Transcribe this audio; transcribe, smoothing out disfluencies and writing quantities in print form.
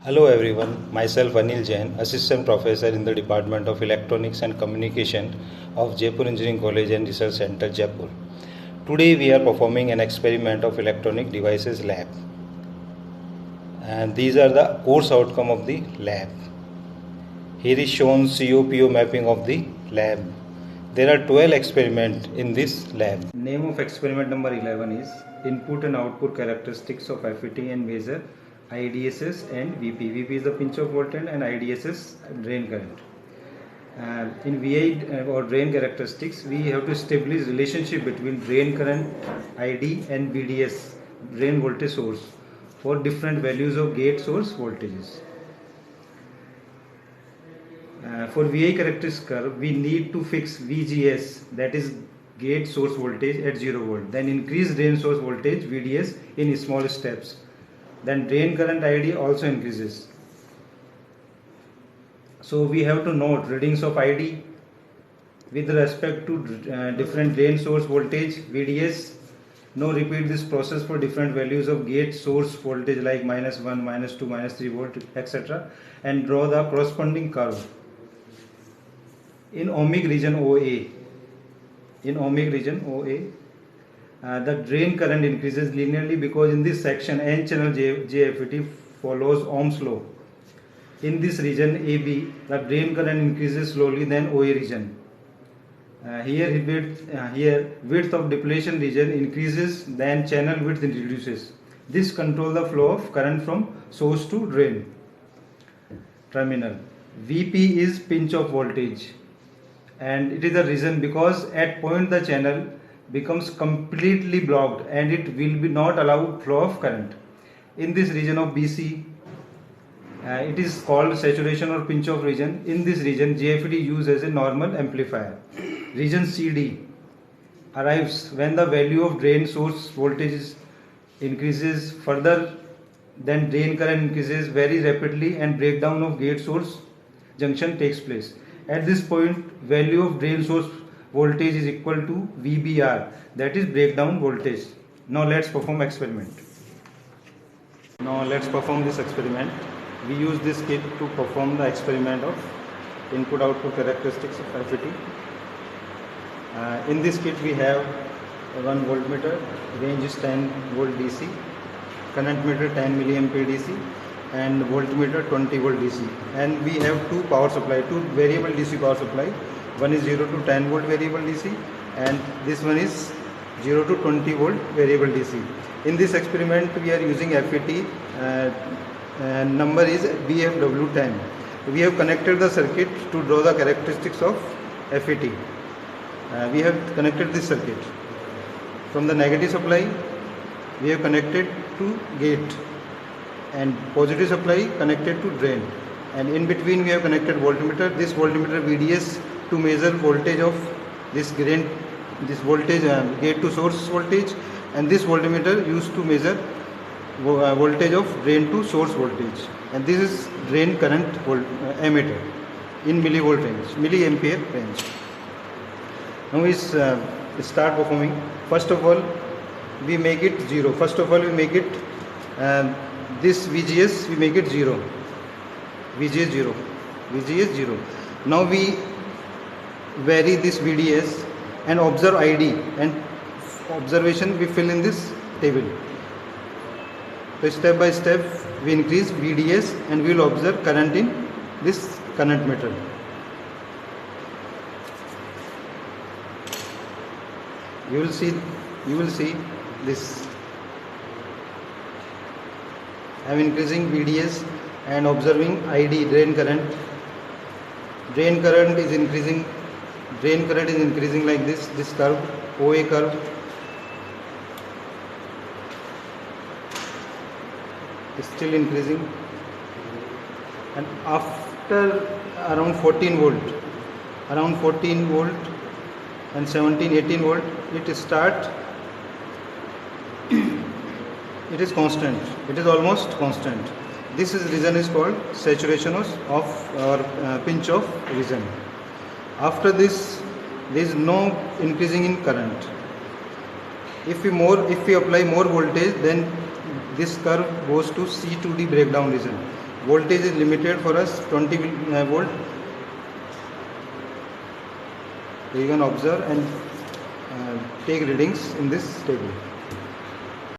Hello everyone, myself Anil Jain, Assistant Professor in the Department of Electronics and Communication of Jaipur Engineering College and Research Center, Jaipur. Today we are performing an experiment of Electronic Devices Lab. And these are the course outcome of the lab. Here is shown COPO mapping of the lab. There are 12 experiments in this lab. Name of experiment number 11 is Input and Output Characteristics of FET and Measure IDSS and VP. VP is the pinch of voltage and IDSS drain current. In VI or drain characteristics, we have to establish relationship between drain current ID and VDS, drain voltage source, for different values of gate source voltages. For VI characteristic curve, we need to fix VGS, that is gate source voltage, at 0 volt. Then increase drain source voltage VDS in small steps. Then drain current ID also increases. So we have to note readings of ID with respect to different drain source voltage VDS. Now repeat this process for different values of gate source voltage like -1, -2, -3 volt, etc. and draw the corresponding curve. In ohmic region OA, the drain current increases linearly because in this section N channel JFET follows Ohm's law. In this region AB, the drain current increases slowly than OA region. Here width of depletion region increases, then channel width reduces. This controls the flow of current from source to drain terminal. VP is pinch of voltage, and it is the reason because at point the channel becomes completely blocked and it will be not allowed flow of current. In this region of BC, it is called saturation or pinch off region. In this region, JFET used as a normal amplifier. Region CD arrives when the value of drain source voltage increases further, then drain current increases very rapidly and breakdown of gate source junction takes place. At this point, value of drain source voltage is equal to VBR, that is breakdown voltage. Now let's perform experiment. Now let's perform this experiment. We use this kit to perform the experiment of input output characteristics of FET. In this kit we have one voltmeter, range is 10 volt DC, current meter 10 milliampere DC, and voltmeter 20 volt DC, and we have two power supply, two variable DC power supply. One is 0 to 10 volt variable DC, and this one is 0 to 20 volt variable DC. In this experiment we are using FET, number is BFW10. We have connected the circuit to draw the characteristics of FET. We have connected this circuit. From the negative supply we have connected to gate, and positive supply connected to drain, and in between we have connected voltmeter. This voltmeter VDS to measure voltage of this voltage gate to source voltage, and this voltmeter used to measure voltage of drain to source voltage, and this is drain current ammeter in millivolt range, milliampere range. Now we start performing. First of all we make it 0. First of all we make it this VGS, we make it 0. VGS 0. VGS 0. Now we vary this VDS and observe ID, and observation we fill in this table. So step by step we increase VDS and we will observe current in this current meter. You will see this. I am increasing VDS and observing ID, drain current. Drain current is increasing. Drain current is increasing like this curve, OA curve. Is still increasing, and after around 14 volt and 17-18 volt, it start. It is constant. It is almost constant. This region is called saturation of or pinch off region. After this, there is no increasing in current. If we apply more voltage, then this curve goes to C2D breakdown region, voltage is limited for us 20 volt. You can observe and take readings in this table.